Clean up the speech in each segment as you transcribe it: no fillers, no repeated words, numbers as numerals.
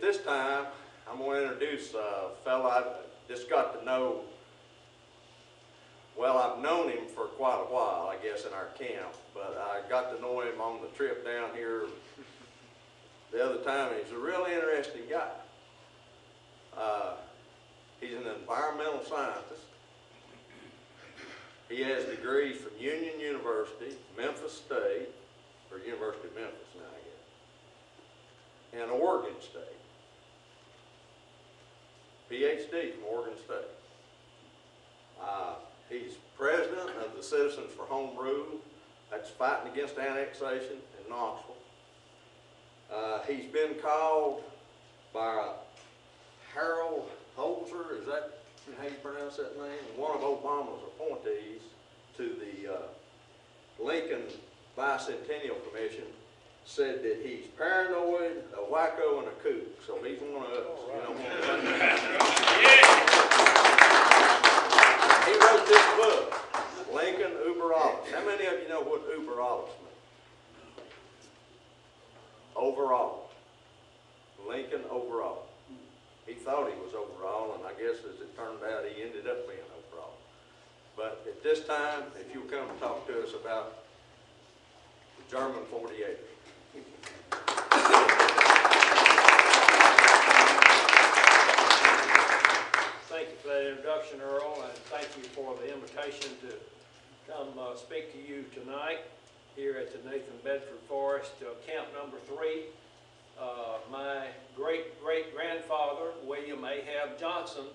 At this time, I'm going to introduce a fellow I just got to know. Well, I've known him for quite a while, I guess, in our camp, but I got to know him on the trip down here the other time. He's a really interesting guy. He's an environmental scientist. He has degrees from Union University, Memphis State, or University of Memphis now, I guess, and Oregon State. PhD from Oregon State. He's president of the Citizens for Home Rule. That's fighting against annexation in Knoxville. He's been called by Harold Holzer, is that how you pronounce that name? One of Obama's appointees to the Lincoln Bicentennial Commission, said that he's paranoid, a wacko, and a kook. So he's one of us. You know, he wrote this book, Lincoln Uber Alles. How many of you know what Uber Alles means? Overall. Lincoln overall. He thought he was overall, and I guess as it turned out, he ended up being overall. But at this time, if you'll come and talk to us about the German 48ers. Thank you for that introduction, Earl, and thank you for the invitation to come speak to you tonight here at the Nathan Bedford Forrest, camp number 3. My great-great-grandfather, William Ahab Johnson,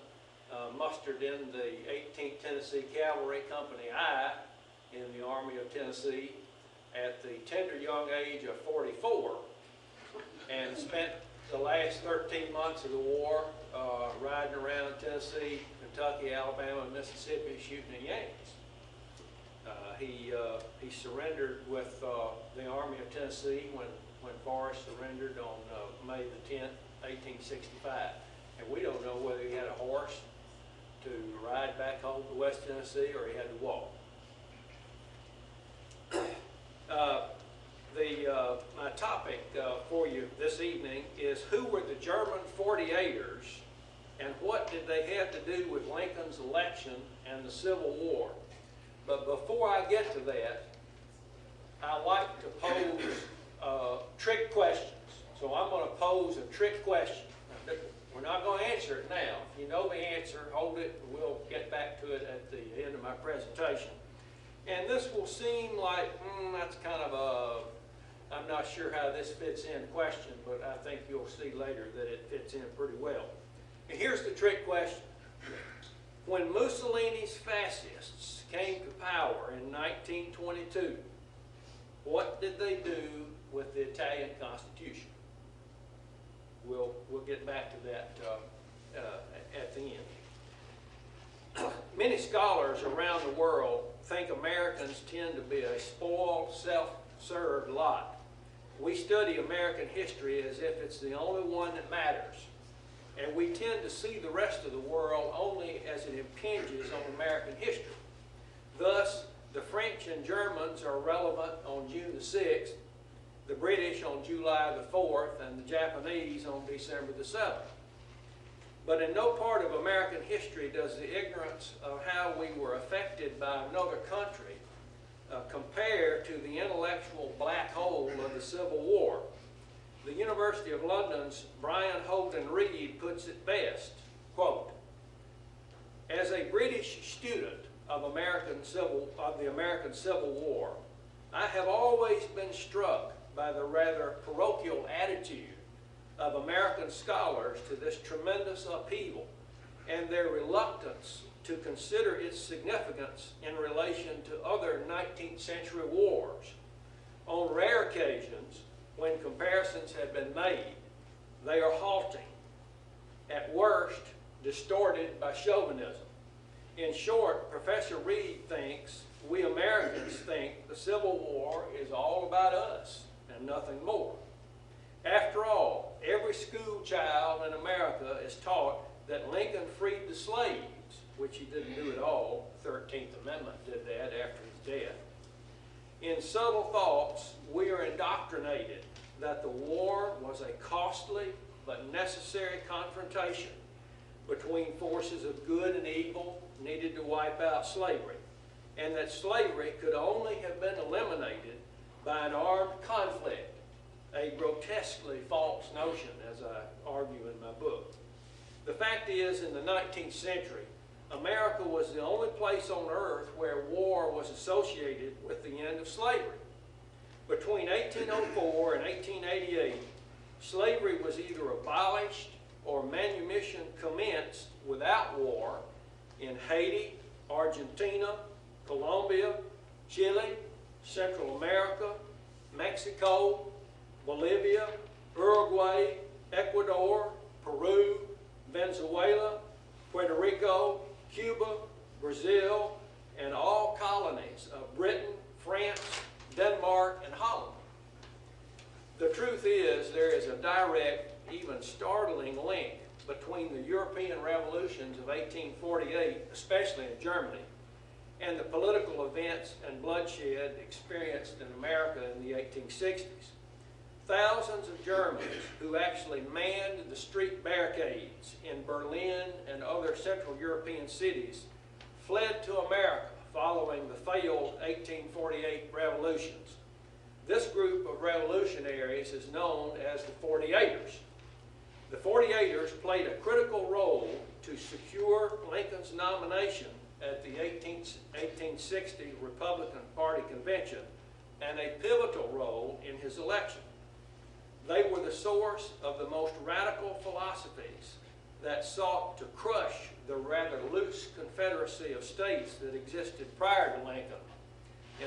mustered in the 18th Tennessee Cavalry Company I in the Army of Tennessee at the tender young age of 44, and spent the last 13 months of the war riding around Tennessee, Kentucky, Alabama, and Mississippi shooting at Yankees. He surrendered with the Army of Tennessee when Forrest surrendered on May the 10th, 1865. And we don't know whether he had a horse to ride back home to West Tennessee or he had to walk. My topic for you this evening is who were the German 48ers and what did they have to do with Lincoln's election and the Civil War. But before I get to that, I like to pose trick questions. So I'm going to pose a trick question. We're not going to answer it now. If you know the answer, hold it, and we'll get back to it at the end of my presentation. And this will seem like, that's kind of a, I'm not sure how this fits in question, but I think you'll see later that it fits in pretty well. And here's the trick question. When Mussolini's fascists came to power in 1922, what did they do with the Italian Constitution? We'll get back to that at the end. Many scholars around the world think Americans tend to be a spoiled, self-served lot. We study American history as if it's the only one that matters. And we tend to see the rest of the world only as it impinges on American history. Thus, the French and Germans are relevant on June the 6th, the British on July the 4th, and the Japanese on December the 7th. But in no part of American history does the ignorance of how we were affected by another country compare to the intellectual black hole of the Civil War. The University of London's Brian Holden Reid puts it best, quote, "As a British student of the American Civil War, I have always been struck by the rather parochial attitude of American scholars to this tremendous upheaval and their reluctance to consider its significance in relation to other 19th century wars. On rare occasions, when comparisons have been made, they are halting, at worst, distorted by chauvinism. In short, Professor Reid thinks we Americans think the Civil War is all about us and nothing more. After all, every school child in America is taught that Lincoln freed the slaves, which he didn't do at all. The 13th Amendment did that after his death. In subtle thoughts, we are indoctrinated that the war was a costly, but necessary confrontation between forces of good and evil needed to wipe out slavery, and that slavery could only have been eliminated by an armed conflict, a grotesquely false notion, as I argue in my book. The fact is, in the 19th century, America was the only place on earth where war was associated with the end of slavery. Between 1804 and 1888, slavery was either abolished or manumission commenced without war in Haiti, Argentina, Colombia, Chile, Central America, Mexico, Bolivia, Uruguay, Ecuador, Peru, Venezuela, Puerto Rico, Cuba, Brazil, and all colonies of Britain, France, Denmark, and Holland. The truth is, there is a direct, even startling link between the European revolutions of 1848, especially in Germany, and the political events and bloodshed experienced in America in the 1860s. Thousands of Germans who actually manned the street barricades in Berlin and other Central European cities fled to America following the failed 1848 revolutions. This group of revolutionaries is known as the 48ers. The 48ers played a critical role to secure Lincoln's nomination at the 1860 Republican Party convention and a pivotal role in his election. They were the source of the most radical philosophies that sought to crush the rather loose confederacy of states that existed prior to Lincoln,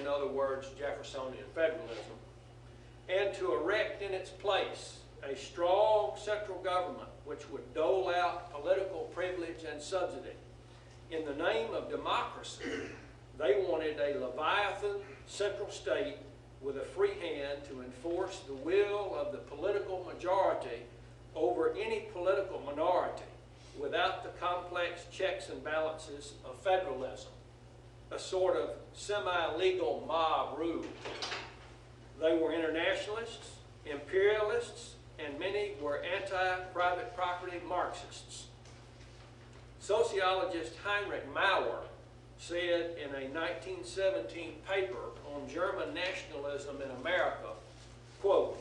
in other words, Jeffersonian federalism, and to erect in its place a strong central government which would dole out political privilege and subsidy. In the name of democracy, they wanted a Leviathan central state with a free hand to enforce the will of the political majority over any political minority without the complex checks and balances of federalism, a sort of semi-legal mob rule. They were internationalists, imperialists, and many were anti-private property Marxists. Sociologist Heinrich Maurer said in a 1917 paper on German nationalism in America, quote,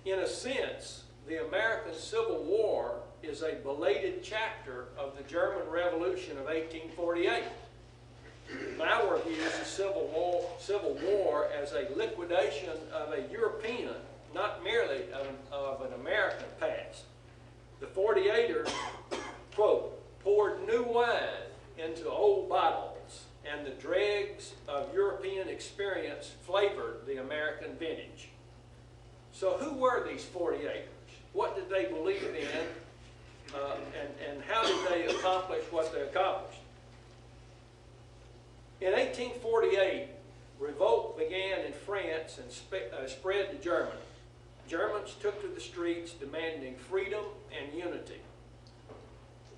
"In a sense, the American Civil War is a belated chapter of the German Revolution of 1848. Maurer views the Civil War as a liquidation of a European, not merely of an American past. The 48ers, quote, poured new wine into old bottles, and the dregs of European experience flavored the American vintage." So who were these 48ers? What did they believe in? And how did they accomplish what they accomplished? In 1848, revolt began in France and spread to Germany. Germans took to the streets demanding freedom and unity.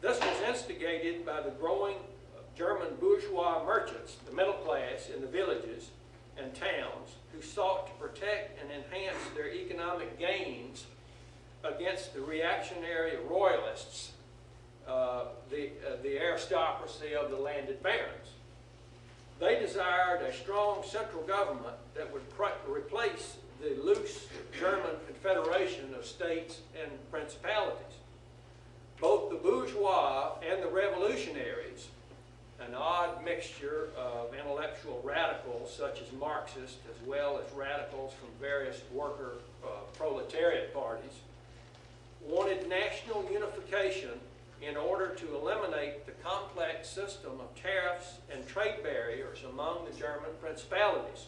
This was instigated by the growing German bourgeois merchants, the middle class in the villages and towns, who sought to protect and enhance their economic gains against the reactionary royalists, the aristocracy of the landed barons. They desired a strong central government that would replace the loose German confederation of states and principalities. Both the bourgeois and the revolutionaries, an odd mixture of intellectual radicals such as Marxists, as well as radicals from various worker proletariat parties, wanted national unification in order to eliminate the complex system of tariffs and trade barriers among the German principalities,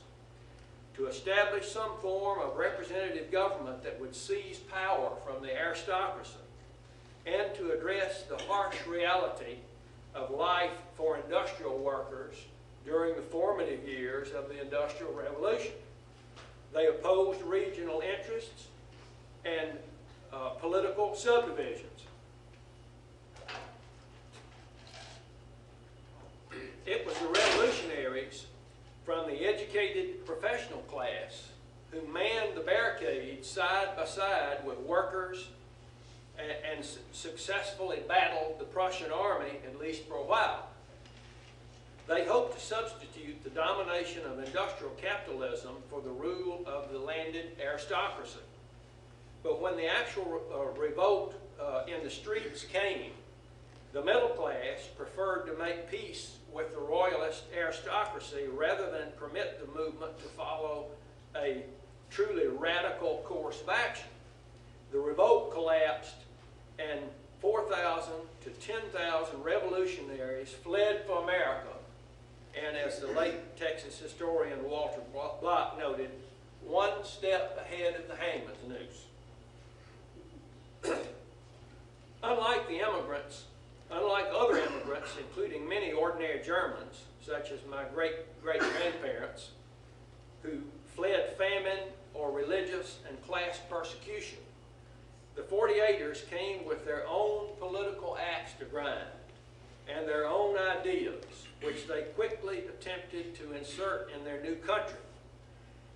to establish some form of representative government that would seize power from the aristocracy, and to address the harsh reality of life for industrial workers during the formative years of the Industrial Revolution. They opposed regional interests and political subdivisions. It was the revolutionaries from the educated professional class who manned the barricades side by side with workers and successfully battled the Prussian army, at least for a while. They hoped to substitute the domination of industrial capitalism for the rule of the landed aristocracy. But when the actual revolt in the streets came, the middle class preferred to make peace with the royalist aristocracy rather than permit the movement to follow a truly radical course of action. The revolt collapsed, and 4,000 to 10,000 revolutionaries fled for America. And as the late Texas historian Walter Block noted, one step ahead of the hangman's noose. Unlike other immigrants, including many ordinary Germans, such as my great-grandparents, who fled famine or religious and class persecution, the 48ers came with their own political axe to grind and their own ideas, which they quickly attempted to insert in their new country.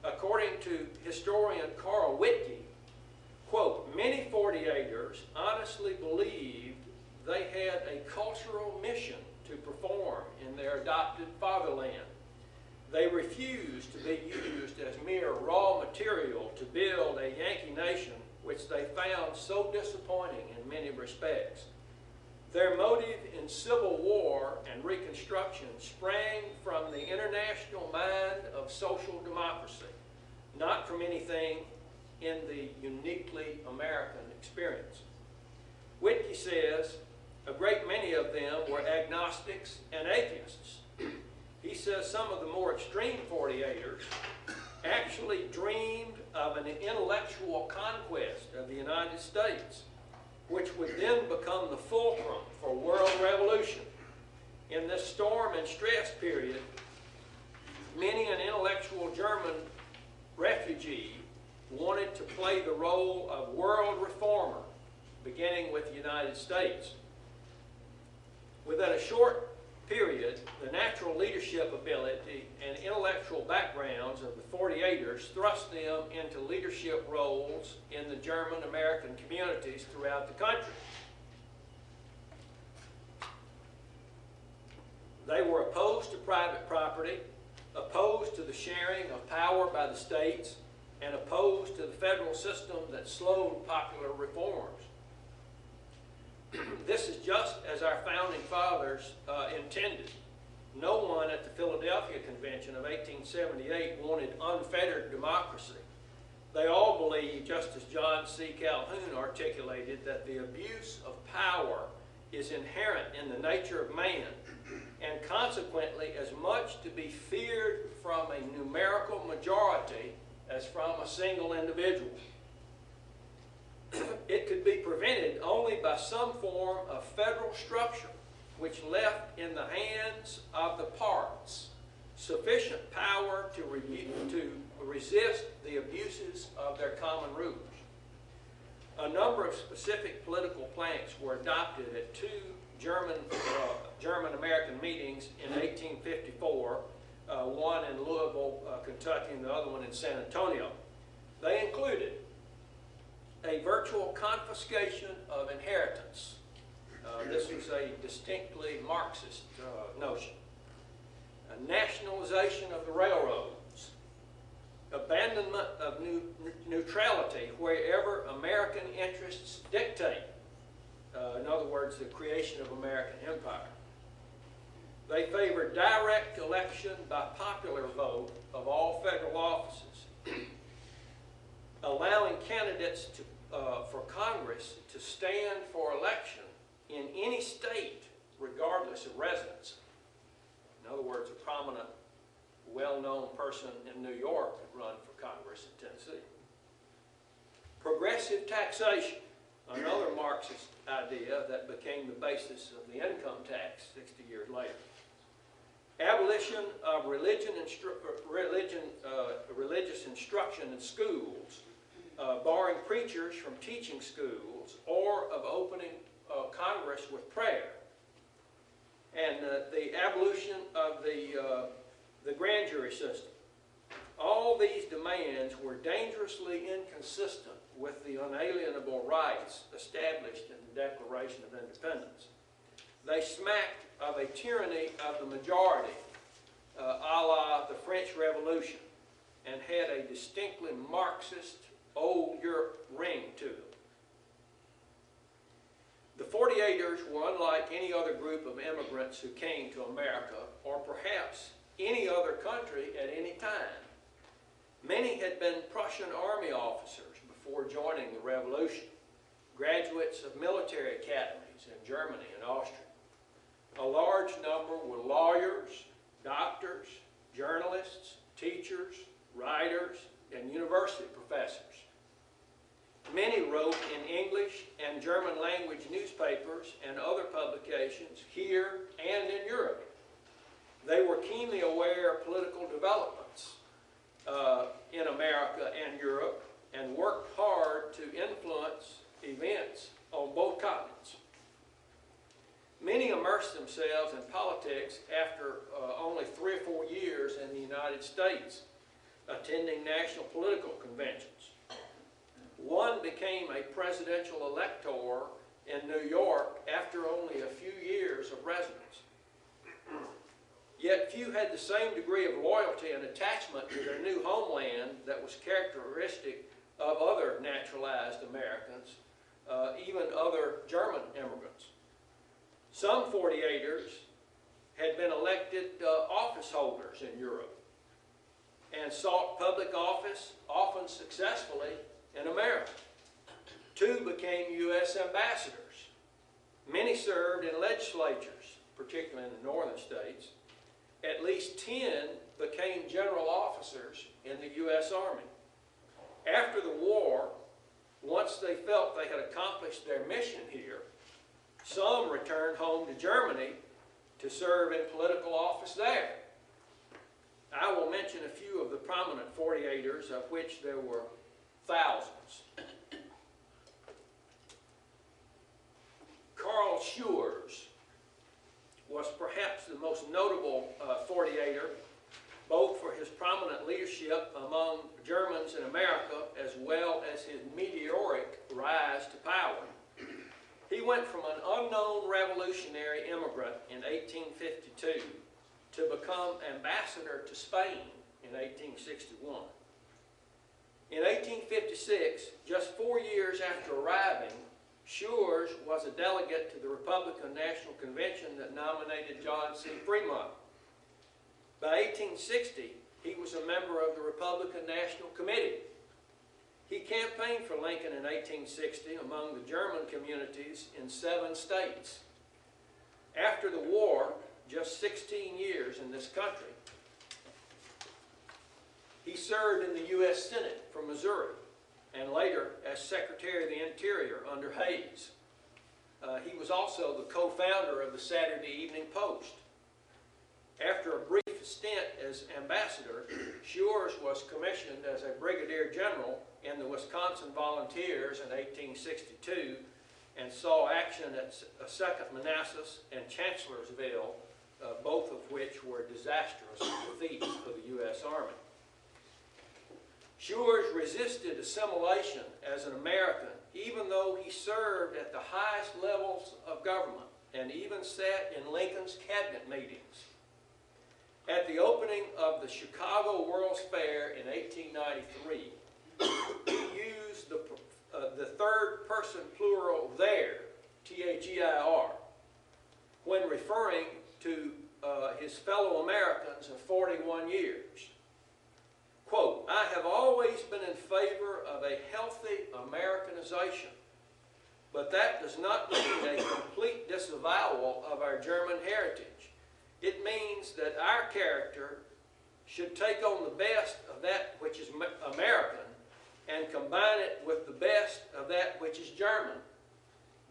According to historian Carl Whitke, quote, many 48ers honestly believed they had a cultural mission to perform in their adopted fatherland. They refused to be used as mere raw material to build a Yankee nation, which they found so disappointing in many respects. Their motive in Civil War and Reconstruction sprang from the international mind of social democracy, not from anything in the uniquely American experience. Whitke says a great many of them were agnostics and atheists. He says some of the more extreme 48ers actually dreamed of an intellectual conquest of the United States, which would then become the fulcrum for world revolution. In this storm and stress period, many an intellectual German refugee wanted to play the role of world reformer, beginning with the United States. Within a short period, the natural leadership ability and intellectual backgrounds of the 48ers thrust them into leadership roles in the German-American communities throughout the country. They were opposed to private property, opposed to the sharing of power by the states, and opposed to the federal system that slowed popular reforms. This is just as our founding fathers intended. No one at the Philadelphia Convention of 1878 wanted unfettered democracy. They all believed, just as John C. Calhoun articulated, that the abuse of power is inherent in the nature of man, and consequently as much to be feared from a numerical majority as from a single individual. It could be prevented only by some form of federal structure which left in the hands of the parts sufficient power to resist the abuses of their common rulers. A number of specific political planks were adopted at two German-American meetings in 1854, one in Louisville, Kentucky, and the other one in San Antonio. They included a virtual confiscation of inheritance. This was a distinctly Marxist notion. A nationalization of the railroads. Abandonment of neutrality wherever American interests dictate. In other words, the creation of American empire. They favored direct election by popular vote of all federal offices, allowing candidates for Congress to stand for election in any state, regardless of residency. In other words, a prominent, well-known person in New York could run for Congress in Tennessee. Progressive taxation, another Marxist idea that became the basis of the income tax 60 years later. Abolition of religious instruction in schools, barring preachers from teaching schools, or of opening Congress with prayer. And the abolition of the grand jury system. All all these demands were dangerously inconsistent with the unalienable rights established in the Declaration of Independence. They smacked of a tyranny of the majority, a la the French Revolution, and had a distinctly Marxist, old Europe ring to them. The 48ers were unlike any other group of immigrants who came to America, or perhaps any other country at any time. Many had been Prussian army officers before joining the Revolution, graduates of military academies in Germany and Austria. A large number were lawyers, doctors, journalists, teachers, writers, and university professors. Many wrote in English and German language newspapers and other publications here and in Europe. They were keenly aware of political developments in America and Europe and worked hard to influence events on both continents. Many immersed themselves in politics after only 3 or 4 years in the United States, attending national political conventions. One became a presidential elector in New York after only a few years of residence. Yet few had the same degree of loyalty and attachment to their new homeland that was characteristic of other naturalized Americans, even other German immigrants. Some 48ers had been elected office holders in Europe and sought public office, often successfully, in America. 2 became U.S. ambassadors. Many served in legislatures, particularly in the northern states. At least 10 became general officers in the U.S. Army. After the war, once they felt they had accomplished their mission here, some returned home to Germany to serve in political office there. I will mention a few of the prominent 48ers, of which there were thousands. Carl Schurz was perhaps the most notable 48er, both for his prominent leadership among Germans in America as well as his meteoric rise to power. He went from an unknown revolutionary immigrant in 1852 to become ambassador to Spain in 1861. In 1856, just 4 years after arriving, Schurz was a delegate to the Republican National Convention that nominated John C. Fremont. By 1860, he was a member of the Republican National Committee. He campaigned for Lincoln in 1860 among the German communities in 7 states. After the war, just 16 years in this country, he served in the U.S. Senate from Missouri, and later as Secretary of the Interior under Hayes. He was also the co-founder of the Saturday Evening Post. After a brief stint as ambassador, Schurz was commissioned as a brigadier general in the Wisconsin Volunteers in 1862 and saw action at 2nd Manassas and Chancellorsville, both of which were disastrous defeats for the U.S. Army. Schurz resisted assimilation as an American, even though he served at the highest levels of government and even sat in Lincoln's cabinet meetings. At the opening of the Chicago World's Fair in 1893, he used the third-person plural there, T-H-E-I-R, when referring to his fellow Americans of 41 years. Quote, "I have always been in favor of a healthy Americanization, but that does not mean a complete disavowal of our German heritage. It means that our character should take on the best of that which is American and combine it with the best of that which is German.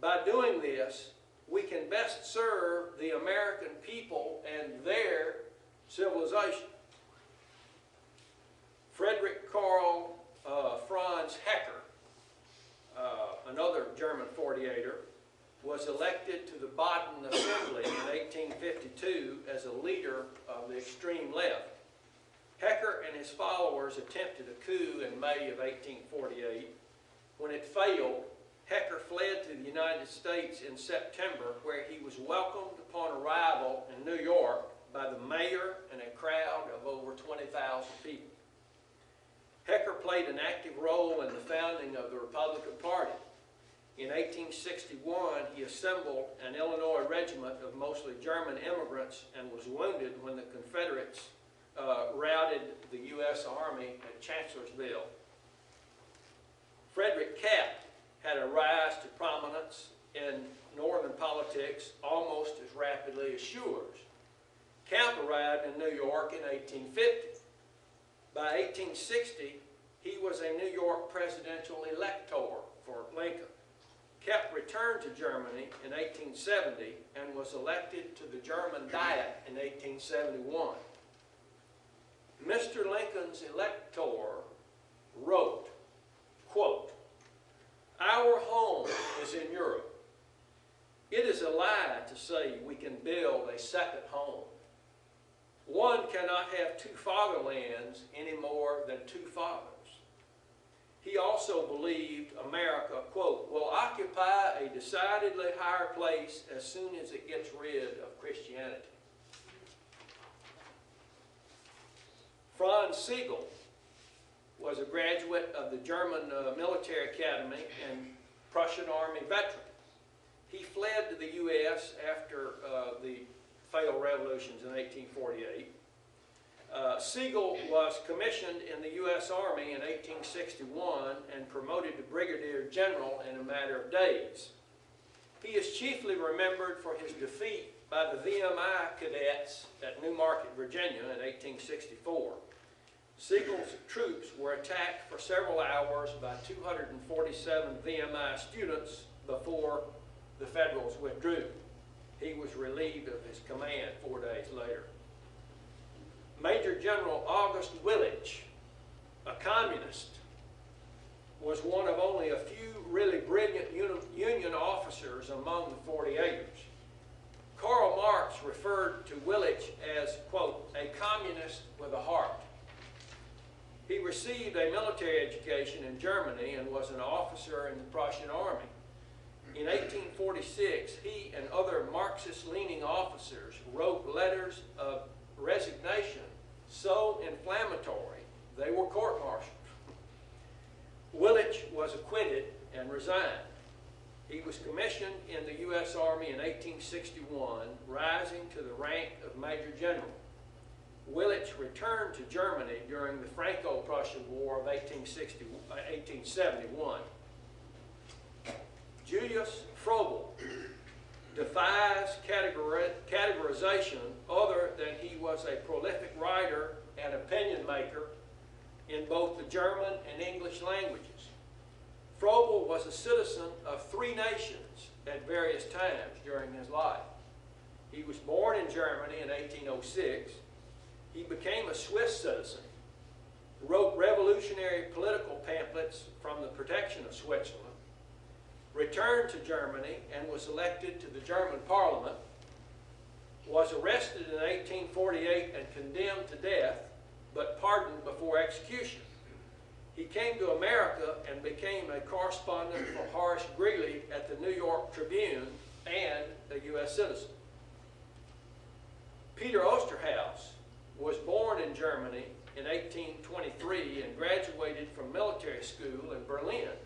By doing this, we can best serve the American people and their civilization." Frederick Karl Franz Hecker, another German 48er, was elected to the Baden Assembly in 1852 as a leader of the extreme left. Hecker and his his followers attempted a coup in May of 1848. When it failed, Hecker fled to the United States in September, where he was welcomed upon arrival in New York by the mayor and a crowd of over 20,000 people. Hecker played an active role in the founding of the Republican Party. In 1861, he assembled an Illinois regiment of mostly German immigrants and was wounded when the Confederates routed the U.S. Army at Chancellorsville. Frederick Capp had a rise to prominence in Northern politics almost as rapidly as Schuyler's. Capp arrived in New York in 1850. By 1860, he was a New York presidential elector for Lincoln. Capp returned to Germany in 1870 and was elected to the German Diet in 1871. Mr. Lincoln's elector wrote, quote, "Our home is in Europe. It is a lie to say we can build a second home. One cannot have two fatherlands any more than two fathers." He also believed America, quote, "will occupy a decidedly higher place as soon as it gets rid of Christianity." Franz Sigel was a graduate of the German Military Academy and Prussian Army veteran. He fled to the U.S. after the failed revolutions in 1848. Sigel was commissioned in the U.S. Army in 1861 and promoted to Brigadier General in a matter of days. He is chiefly remembered for his defeat by the VMI cadets at New Market, Virginia in 1864. Sigel's troops were attacked for several hours by 247 VMI students before the Federals withdrew. He was relieved of his command 4 days later. Major General August Willich, a communist, was one of only a few really brilliant Union officers among the 48ers. Karl Marx referred to Willich as, quote, "a communist with a heart." He received a military education in Germany and was an officer in the Prussian Army. In 1846, he and other Marxist-leaning officers wrote letters of resignation so inflammatory they were court-martialed. Willich was acquitted and resigned. He was commissioned in the U.S. Army in 1861, rising to the rank of Major General. Willich returned to Germany during the Franco-Prussian War of 1871. Julius Froebel defies categorization other than he was a prolific writer and opinion maker in both the German and English languages. Froebel was a citizen of 3 nations at various times during his life. He was born in Germany in 1806. He became a Swiss citizen, wrote revolutionary political pamphlets from the protection of Switzerland, returned to Germany and was elected to the German Parliament, was arrested in 1848 and condemned to death, but pardoned before execution. He came to America and became a correspondent for Horace Greeley at the New York Tribune and a U.S. citizen. Peter Osterhaus was born in Germany in 1823 and graduated from military school in Berlin.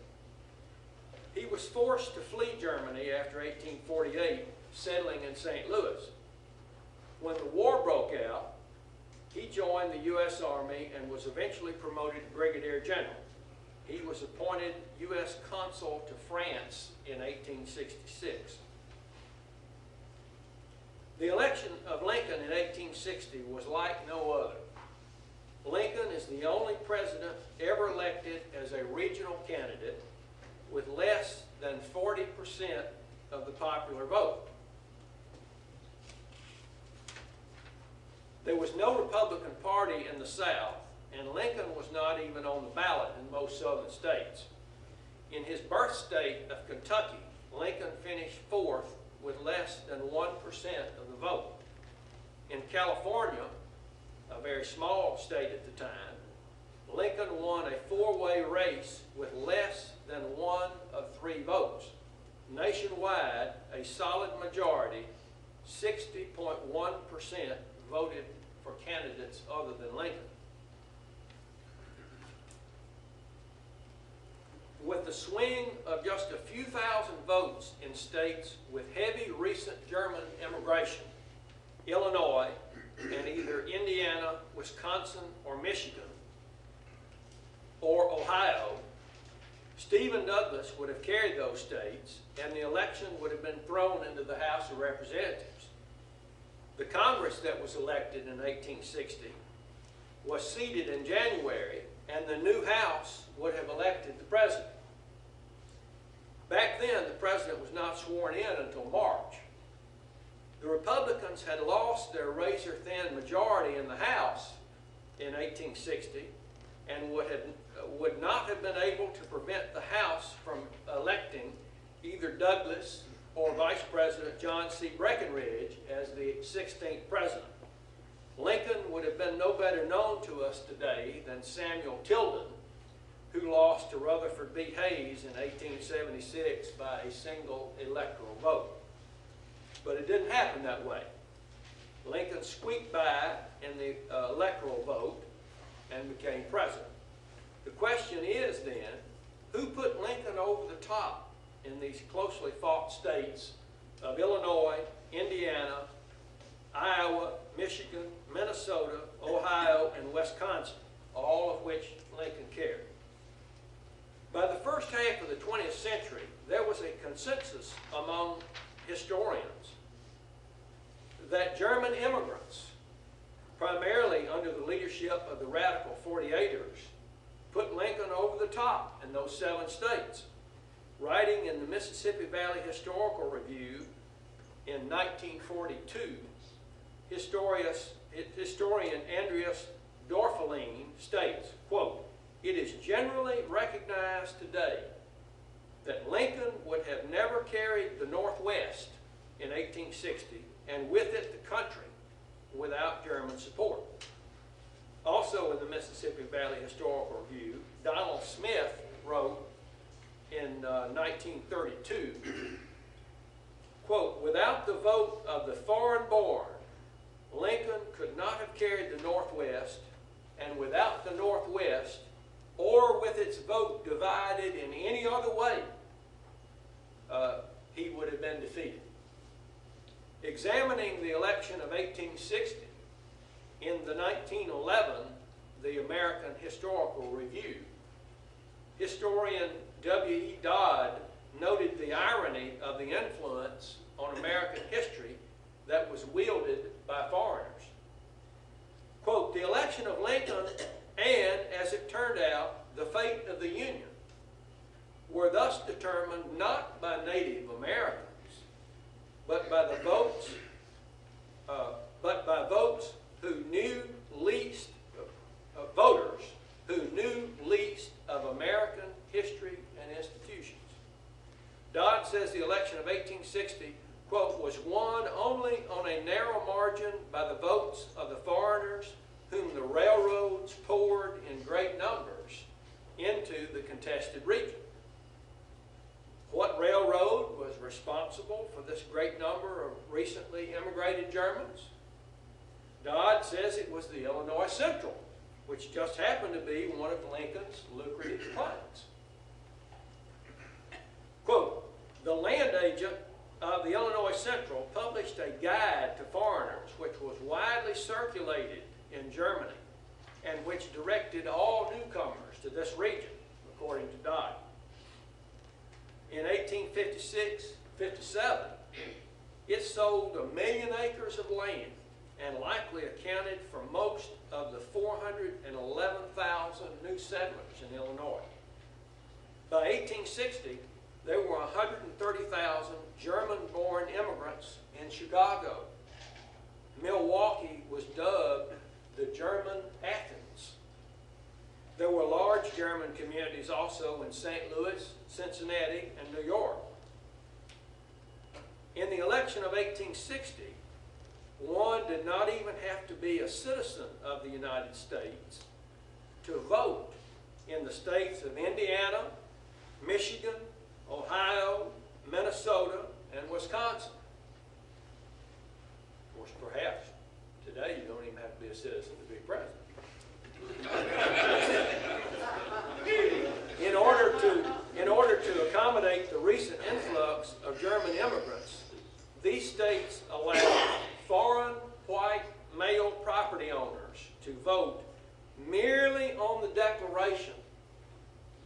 He was forced to flee Germany after 1848, settling in St. Louis. When the war broke out, he joined the U.S. Army and was eventually promoted to Brigadier General. He was appointed U.S. Consul to France in 1866. The election of Lincoln in 1860 was like no other. Lincoln is the only president ever elected as a regional candidate with less than 40% of the popular vote. There was no Republican Party in the South, and Lincoln was not even on the ballot in most southern states. In his birth state of Kentucky, Lincoln finished 4th with less than 1% of the vote. In California, a very small state at the time, Lincoln won a four-way race with less than 1 of 3 votes. Nationwide, a solid majority, 60.1%, voted for candidates other than Lincoln. With the swing of just a few thousand votes in states with heavy recent German immigration, Illinois, and either Indiana, Wisconsin, or Michigan, or Ohio, Stephen Douglas would have carried those states, and the election would have been thrown into the House of Representatives. The Congress that was elected in 1860 was seated in January, and the new House would have elected the president. Back then, the president was not sworn in until March. The Republicans had lost their razor-thin majority in the House in 1860 and would not have been able to prevent the House from electing either Douglas or Vice President John C. Breckinridge as the 16th president. Lincoln would have been no better known to us today than Samuel Tilden, who lost to Rutherford B. Hayes in 1876 by a single electoral vote. But it didn't happen that way. Lincoln squeaked by in the electoral vote and became president. The question is then, who put Lincoln over the top in these closely fought states of Illinois, Indiana, Iowa, Michigan, Minnesota, Ohio, and Wisconsin, all of which Lincoln carried? By the first half of the 20th century, there was a consensus among historians that German immigrants, primarily under the leadership of the radical 48ers, put Lincoln over the top in those 7 states. Writing in the Mississippi Valley Historical Review in 1942, historian Andreas Dorfeline states, quote, "It is generally recognized today that Lincoln would have never carried the Northwest in 1860, and with it the country, without German support." Also in the Mississippi Valley Historical Review, Donald Smith wrote in 1932, quote, "Without the vote of the foreign-born, Lincoln could not have carried the Northwest, and without the Northwest, or with its vote divided in any other way, he would have been defeated." Examining the election of 1860 in the 1911, the American Historical Review, historian W.E. Dodd noted the irony of the influence on American history that was wielded by foreigners. Quote, "The election of Lincoln and, as it turned out, the fate of the Union were thus determined not by Native Americans, but by the votes, voters who knew least of American history and institutions." Dodd says the election of 1860, quote, "was won only on a narrow margin by the votes of the foreigners whom the railroads poured in great numbers into the contested region." What railroad was responsible for this great number of recently immigrated Germans? Dodd says it was the Illinois Central, which just happened to be one of Lincoln's lucrative clients. Quote, "The land agent of the Illinois Central published a guide to foreigners which was widely circulated in Germany and which directed all newcomers to this region," according to Dodd. In 1856-57, it sold 1 million acres of land and likely accounted for most of the 411,000 new settlers in Illinois. By 1860, there were 130,000 German-born immigrants in Chicago. Milwaukee was dubbed the German Athens. There were large German communities also in St. Louis, Cincinnati, and New York. In the election of 1860, one did not even have to be a citizen of the United States to vote in the states of Indiana, Michigan, Ohio, Minnesota, and Wisconsin. Of course, perhaps today you don't even have to be a citizen to be president. In order to accommodate the recent influx of German immigrants, these states allowed foreign white male property owners to vote merely on the declaration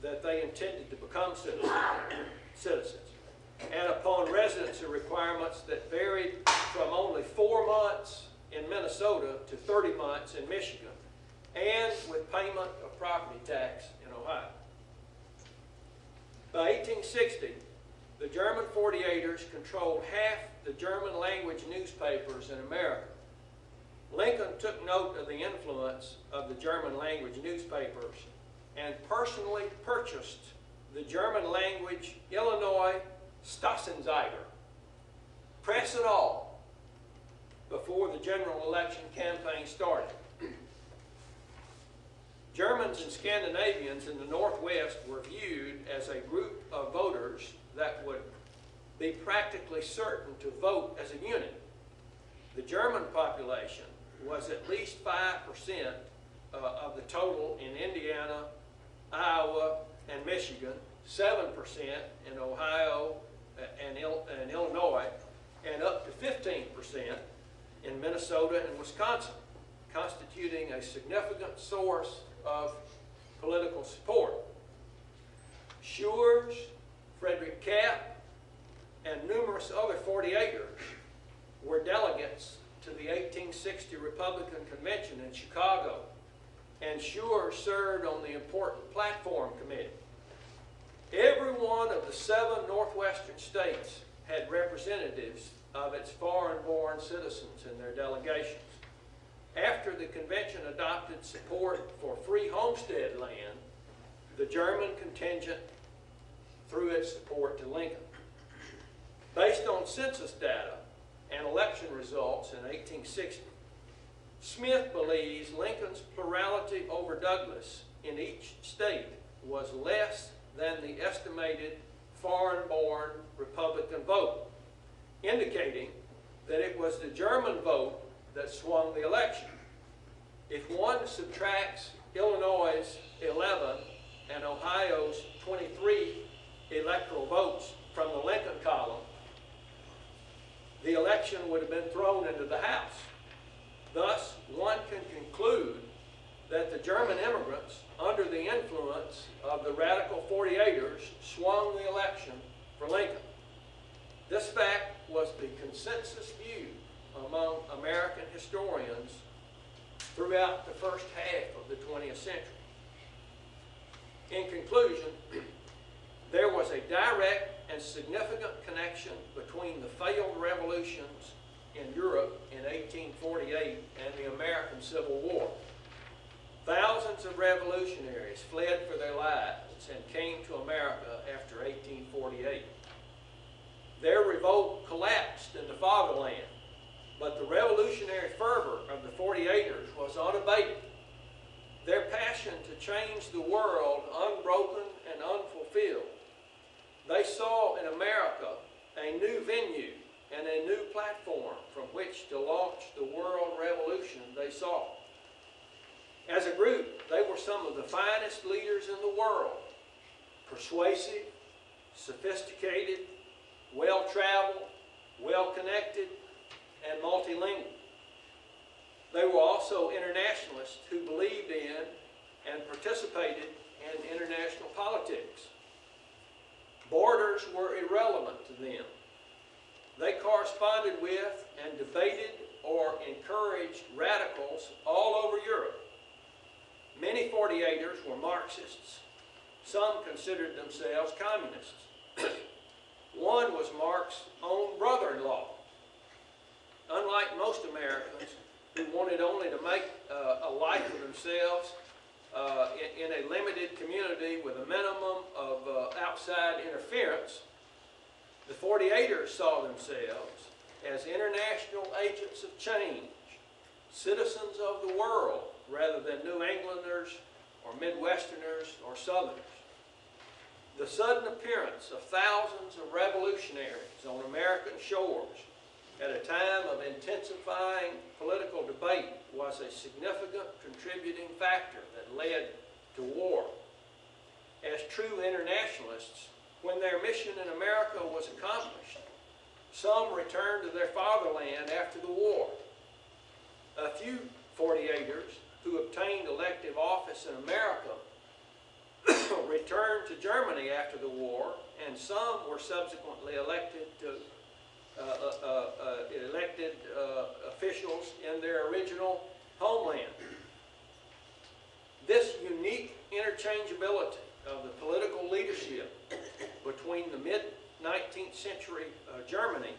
that they intended to become citizens, and upon residency requirements that varied from only 4 months in Minnesota to 30 months in Michigan, and with payment of property tax in Ohio. By 1860, the German 48ers controlled half the German language newspapers in America. Lincoln took note of the influence of the German language newspapers and personally purchased the German language Illinois Staatsanzeiger, press and all, before the general election campaign started. Germans and Scandinavians in the Northwest were viewed as a group of voters that would be practically certain to vote as a unit. The German population was at least 5% of the total in Indiana, Iowa, and Michigan, 7% in Ohio and Illinois, and up to 15% in Minnesota and Wisconsin, constituting a significant source of political support. Schurz, Frederick Kapp, and numerous other 48ers were delegates to the 1860 Republican Convention in Chicago, and Schurz served on the important platform committee. Every one of the 7 northwestern states had representatives of its foreign-born citizens in their delegations. After the convention adopted support for free homestead land, the German contingent threw its support to Lincoln. Based on census data and election results in 1860, Smith believes Lincoln's plurality over Douglas in each state was less than the estimated foreign-born Republican vote, indicating that it was the German vote that swung the election. If one subtracts Illinois' 11 and Ohio's 23 electoral votes from the Lincoln column, the election would have been thrown into the House. Thus, one can conclude that the German immigrants, under the influence of the radical 48ers, swung the election for Lincoln. This fact was the consensus view among American historians throughout the first half of the 20th century. In conclusion, there was a direct and significant connection between the failed revolutions in Europe in 1848 and the American Civil War. Thousands of revolutionaries fled for their lives and came to America after 1848. Their revolt collapsed in the fatherland, but the revolutionary fervor of the 48ers was unabated. Their passion to change the world unbroken and unfulfilled. They saw in America a new venue and a new platform from which to launch the world revolution they saw. As a group, they were some of the finest leaders in the world, persuasive, sophisticated, well-traveled, well-connected, and multilingual. They were also internationalists who believed in and participated in international politics. Borders were irrelevant to them. They corresponded with and debated or encouraged radicals all over Europe. Many 48ers were Marxists. Some considered themselves communists. One was Marx's own brother-in-law. Unlike most Americans who wanted only to make a life for themselves in a limited community with a minimum of outside interference, the 48ers saw themselves as international agents of change, citizens of the world rather than New Englanders or Midwesterners, or Southerners. The sudden appearance of thousands of revolutionaries on American shores at a time of intensifying political debate was a significant contributing factor that led to war. As true internationalists, when their mission in America was accomplished, some returned to their fatherland after the war. A few 48ers who obtained elective office in America returned to Germany after the war, and some were subsequently elected officials in their original homeland. This unique interchangeability of the political leadership between the mid-19th century Germany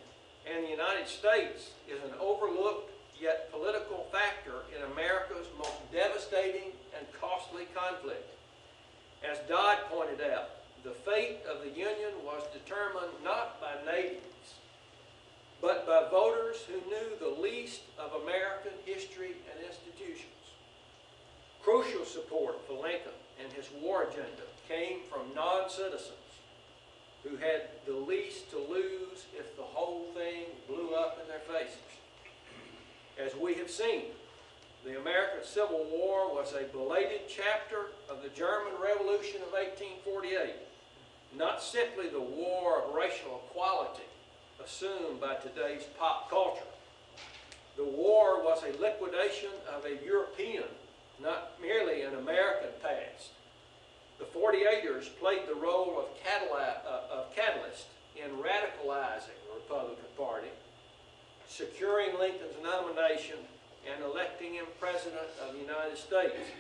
and the United States is an overlooked yet political factor in America's most devastating and costly conflict. As Dodd pointed out, the fate of the Union was determined not by natives, but by voters who knew the least of American history and institutions. Crucial support for Lincoln and his war agenda came from non-citizens who had the least to lose if the whole thing blew up in their faces. As we have seen, the American Civil War was a belated chapter of the German Revolution of 1848, not simply the war of racial equality assumed by today's pop culture. The war was a liquidation of a European, not merely an American past. The 48ers played the role of catalyst in radicalizing the Republican Party, securing Lincoln's nomination and electing him President of the United States,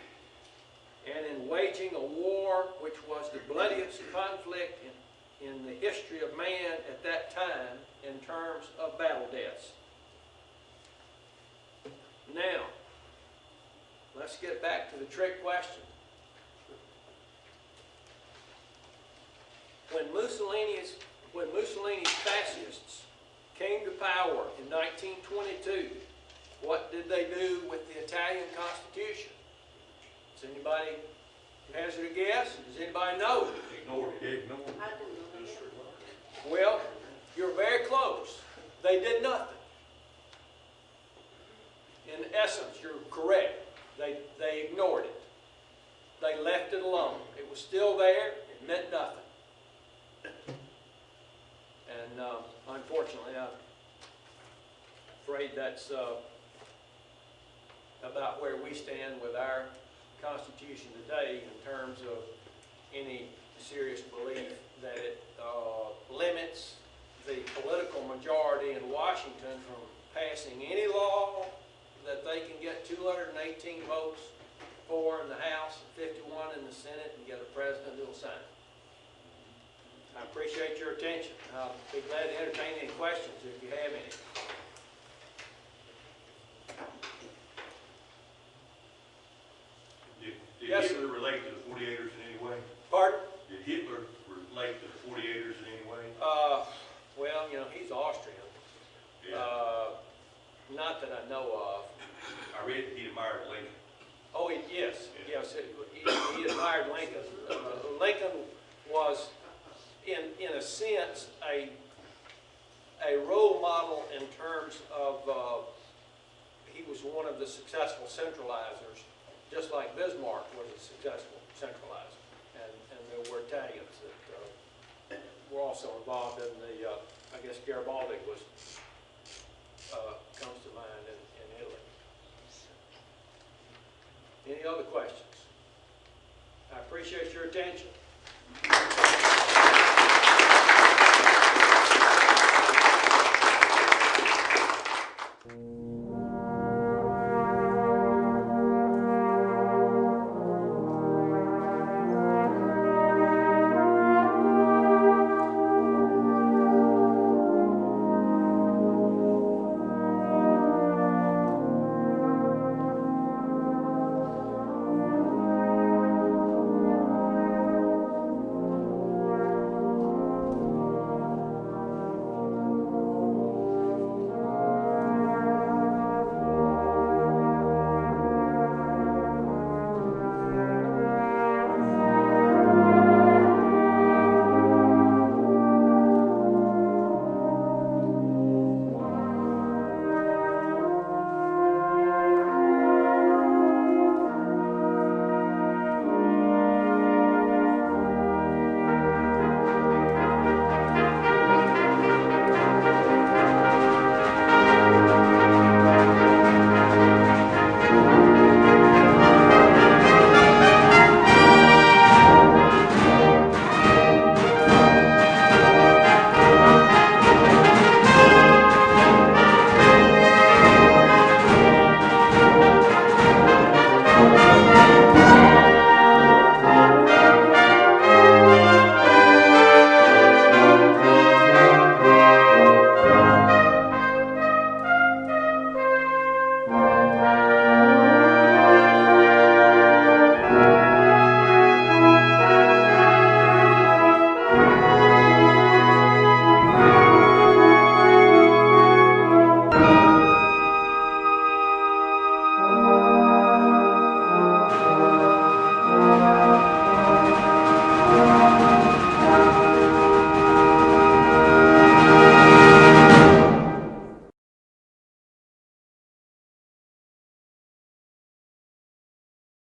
and in waging a war which was the bloodiest conflict in the history of man at that time in terms of battle deaths. Now, let's get back to the trick question. When Mussolini's fascists came to power in 1922, what did they do with the Italian Constitution? Does anybody hazard a guess? Does anybody know? Ignored it. I do know that. Well, you're very close. They did nothing. In essence, you're correct. They ignored it. They left it alone. It was still there. It meant nothing. And unfortunately, I'm afraid that's about where we stand with our Constitution today in terms of any serious belief that it limits the political majority in Washington from passing any law that they can get 218 votes for in the House and 51 in the Senate and get a president who will sign it. I appreciate your attention. I'll be glad to entertain any questions if you have any. Did Yes, Hitler relate to the 48ers in any way? Pardon? Did Hitler relate to the 48ers in any way? Well, you know, he's Austrian. Yeah. Not that I know of. I read that he admired Lincoln. Oh, yes, Yeah. yes, he admired Lincoln. Lincoln was, in a sense, a role model in terms of, he was one of the successful centralizers, just like Bismarck was a successful centralizer. And there were Italians that were also involved in the, I guess Garibaldi was, comes to mind in Italy. Any other questions? I appreciate your attention.